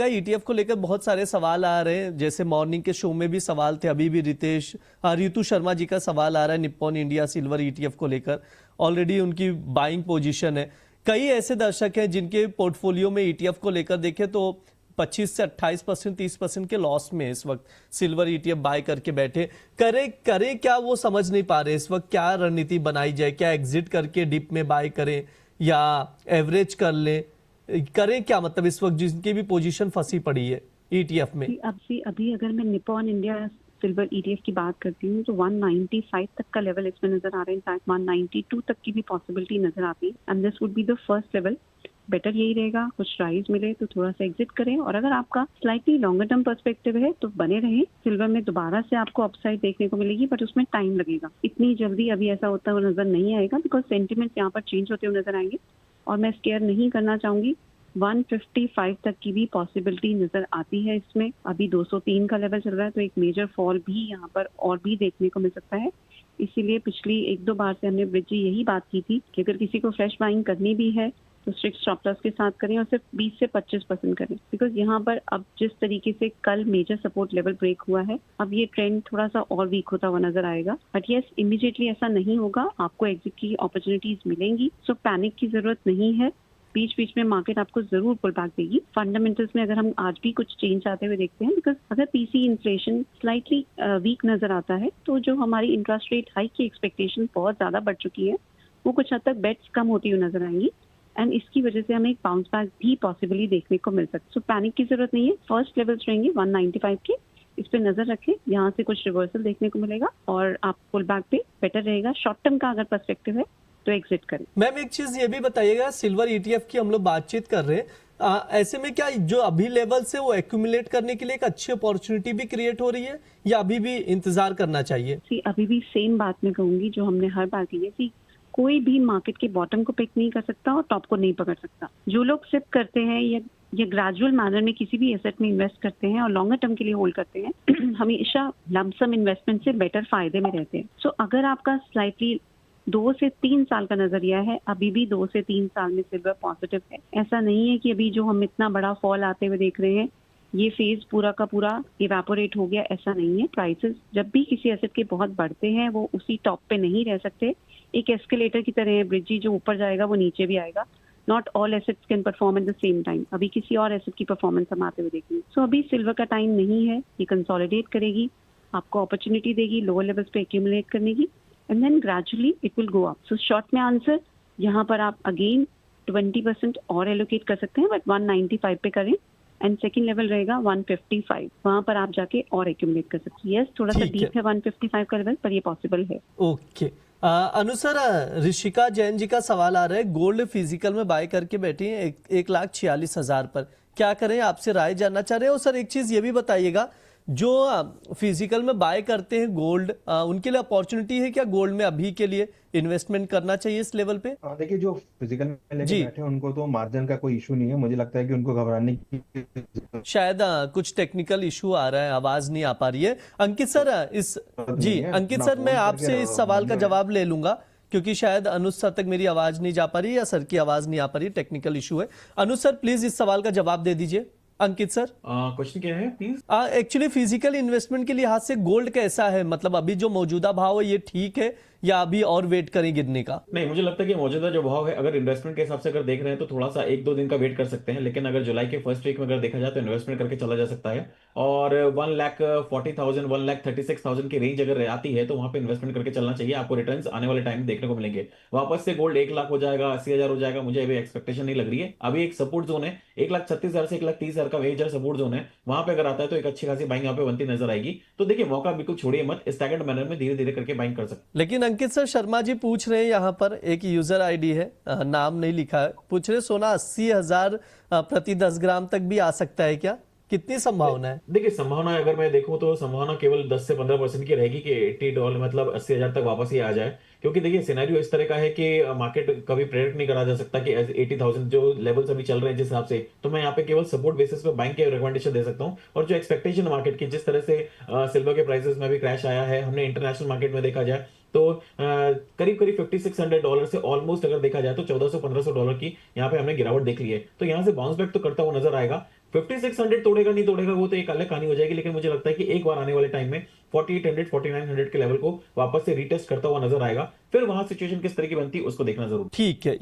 ETF को लेकर बहुत सारे सवाल आ रहे हैं, जैसे मॉर्निंग के शो में भी सवाल थे, अभी भी रितु शर्मा जी का सवाल आ रहा है निप्पॉन इंडिया सिल्वर ईटीएफ को लेकर। ऑलरेडी उनकी बाइंग पोजीशन है। कई ऐसे दर्शक हैं जिनके पोर्टफोलियो में ईटीएफ को लेकर देखें तो 25 से 28%, 30% के लॉस में इस वक्त सिल्वर ईटीएफ बाय करके बैठे। करें क्या, वो समझ नहीं पा रहे इस वक्त। क्या रणनीति बनाई जाए? क्या एग्जिट करके डिप में बाय करें या एवरेज कर लें? करें क्या, मतलब इस वक्त जिनकी भी पोजीशन फंसी पड़ी है ईटीएफ में? अभी अगर मैं निप्पॉन इंडिया सिल्वर ईटीएफ की बात करती हूँ तो 195 तक का लेवल इसमें नजर आ रहा है। इनफैक्ट 192 तक की भी पॉसिबिलिटी नजर आती है and this would be the first level. Better यही रहेगा, कुछ राइज मिले तो थोड़ा सा एग्जिट करें, और अगर आपका स्लाइटली लॉन्गर टर्म पर्सपेक्टिव है तो बने रहें। सिल्वर में दोबारा से आपको अपसाइड देखने को मिलेगी, बट उसमें टाइम लगेगा। इतनी जल्दी अभी ऐसा होता हुआ नजर नहीं आएगा, बिकॉज सेंटिमेंट यहाँ पर चेंज होते हुए नजर आएंगे। और मैं स्केयर नहीं करना चाहूंगी, 155 तक की भी पॉसिबिलिटी नजर आती है इसमें। अभी 203 का लेवल चल रहा है, तो एक मेजर फॉल भी यहाँ पर और भी देखने को मिल सकता है। इसीलिए पिछली 1-2 बार से हमने ब्रिज जी यही बात की थी कि अगर किसी को फ्रेश बाइंग करनी भी है तो स्ट्रिक्ट स्टॉप लॉस के साथ करें और सिर्फ 20 से 25% करें, बिकॉज यहाँ पर अब जिस तरीके से कल मेजर सपोर्ट लेवल ब्रेक हुआ है, अब ये ट्रेंड थोड़ा सा और वीक होता हुआ नजर आएगा। बट यस, इमीडिएटली ऐसा नहीं होगा, आपको एग्जिट की अपॉर्चुनिटीज मिलेंगी। सो पैनिक की जरूरत नहीं है। बीच बीच में मार्केट आपको जरूर पुल बैक देगी। फंडामेंटल्स में अगर हम आज भी कुछ चेंज आते हुए देखते हैं, बिकॉज अगर पीसी इन्फ्लेशन स्लाइटली वीक नजर आता है तो जो हमारी इंटरेस्ट रेट हाइक की एक्सपेक्टेशन बहुत ज्यादा बढ़ चुकी है, वो कुछ हद तक बेट्स कम होती हुई नजर आएंगी एंड इसकी वजह से हमें एक बाउंस बैक भी पॉसिबली देखने को मिल सकता है। सो पैनिक की जरूरत नहीं है। फर्स्ट लेवल्स रहेंगे 195 के, इस पे नजर रखें। यहाँ से कुछ रिवर्सल देखने को मिलेगा और आप पुल बैक पे बेटर रहेगा। शॉर्ट टर्म का अगर पर्सपेक्टिव है तो एग्जिट करें। मैम एक चीज ये भी बताइएगा, सिल्वर ईटीएफ की हम लोग बातचीत कर रहे हैं, ऐसे में क्या जो अभी लेवल से वो एक्यूमुलेट करने के लिए एक अच्छी अपॉर्चुनिटी भी क्रिएट हो रही है या अभी भी इंतजार करना चाहिए? अभी भी सेम बात मैं कहूंगी जो हमने हर बार की है, कोई भी मार्केट के बॉटम को पिक नहीं कर सकता और टॉप को नहीं पकड़ सकता। जो लोग सिप करते हैं या ग्रेजुअल मैनर में किसी भी एसेट में इन्वेस्ट करते हैं और लॉन्गर टर्म के लिए होल्ड करते हैं हमेशा लमसम इन्वेस्टमेंट से बेटर फायदे में रहते हैं। सो अगर आपका स्लाइटली 2 से 3 साल का नजरिया है, अभी भी 2 से 3 साल में सिल्वर पॉजिटिव है। ऐसा नहीं है कि अभी जो हम इतना बड़ा फॉल आते हुए देख रहे हैं ये फेज पूरा का पूरा इवेपोरेट हो गया, ऐसा नहीं है। प्राइसेस जब भी किसी एसेट के बहुत बढ़ते हैं वो उसी टॉप पे नहीं रह सकते। एक एस्केलेटर की तरह है ब्रिज, जो ऊपर जाएगा वो नीचे भी आएगा। Not all assets can perform at the same time. अभी किसी और एसेट की परफॉर्मेंस हम आते हुए देखेंगे। सो अभी सिल्वर का टाइम नहीं है, ये कंसोलिडेट करेगी, आपको अपॉर्चुनिटी देगी लोअर लेवल्स पे एक्यूमुलेट करने की and then gradually it will go up. So short में आंसर यहाँ पर आप अगेन 20% और एलोकेट कर सकते हैं, बट 195 पे करें एंड सेकंड लेवल रहेगा 155, वहां पर आप जाके और एक्यूमुलेट कर सकते हैं। यस, थोड़ा सा डीप है 155 का लेवल, पर ये पॉसिबल है। ओके। अनुसर, ऋषिका जैन जी का सवाल आ रहा है, गोल्ड फिजिकल में बाय करके बैठी है 1,46,000 पर, क्या करें? आपसे राय जानना चाह रहे हैं। और सर एक चीज ये भी बताइएगा, जो फिजिकल में बाय करते हैं गोल्ड, उनके लिए अपॉर्चुनिटी है क्या गोल्ड में अभी के लिए इन्वेस्टमेंट करना चाहिए इस लेवल पे? देखिए, जो फिजिकल में लेके बैठे हैं उनको तो मार्जिन का कोई इशू नहीं है। मुझे लगता है कि उनको घबराने की शायद कुछ टेक्निकल इशू आ रहा है, आवाज नहीं आ पा रही है। अंकित सर अंकित सर, मैं आपसे इस सवाल का जवाब ले लूंगा क्योंकि शायद अनुज सर तक मेरी आवाज नहीं जा पा रही या सर की आवाज नहीं आ पा रही, टेक्निकल इशू है। अनुज सर प्लीज इस सवाल का जवाब दे दीजिए। अंकित सर, क्वेश्चन क्या है प्लीज? एक्चुअली फिजिकल इन्वेस्टमेंट के लिहाज से गोल्ड कैसा है, मतलब अभी जो मौजूदा भाव है ये ठीक है या अभी और वेट करें गिरने का? नहीं, मुझे लगता है कि मौजूदा जो भाव है, अगर इन्वेस्टमेंट के हिसाब से अगर देख रहे हैं तो थोड़ा सा 1-2 दिन का वेट कर सकते हैं, लेकिन अगर जुलाई के फर्स्ट वीक में अगर देखा जाए तो इन्वेस्टमेंट करके चला जा सकता है। और 1,40,000 1,36,000 की रेंज अगर आती है तो वहां पे इन्वेस्टमेंट करके चलना चाहिए। आपको रिटर्न्स आने वाले टाइम में देखने को मिलेंगे। वापस से गोल्ड 1 लाख हो जाएगा, 80,000 हो जाएगा, मुझे अभी एक्सपेक्टेशन नहीं लग रही है। अभी एक सपोर्ट जोन है 1,36,000 से 1,30,000 का वेज सपोर्ट जोन है, वहां पे अगर आता है तो एक अच्छी खासी बाइंग यहाँ पे बनती नजर आएगी। तो देखिए, मौका बिल्कुल छोड़िए मत, स्टैगर्ड मैनर में धीरे धीरे करके बाइंग कर सकते। लेकिन अंकित सर, शर्मा जी पूछ रहे हैं, यहाँ पर एक यूजर आईडी है, नाम नहीं लिखा है, पूछ रहे सोना 80,000 प्रति 10 ग्राम तक भी आ सकता है क्या? कितनी संभावना है? देखिए, संभावना अगर मैं देखूं तो संभावना केवल 10 से 15% की रहेगी कि $80 मतलब 80,000 तक वापस ही आ जाए। क्योंकि देखिए, सिनेरियो इस तरह का है कि मार्केट कभी प्रेडिक्ट नहीं करा जा सकता कि 80,000 जो लेवल्स अभी चल रहे हैं जिस हिसाब से, तो मैं यहाँ पे केवल सपोर्ट बेसिस पे बाइंग के रिकमेंडेशन दे सकता हूँ। और जो एक्सपेक्टेशन मार्केट की, जिस तरह से सिल्वर के प्राइसेस में भी क्रैश आया है, हमने इंटरनेशनल मार्केट में देखा जाए तो करीब करीब $5,600 से ऑलमोस्ट अगर देखा जाए तो $1,400-1,500 की यहाँ पे हमने गिरावट देख ली है। तो यहाँ से बाउंस बैक तो करता हुआ नजर आएगा। 5600 तोड़ेगा नहीं तोड़ेगा वो तो एक अलग कहानी हो जाएगी, लेकिन मुझे लगता है कि एक बार आने वाले टाइम में 4800 4900 के लेवल को वापस से रीटेस्ट करता हुआ नजर आएगा। फिर वहां सिचुएशन किस तरह की बनती है उसको देखना जरूर। ठीक है।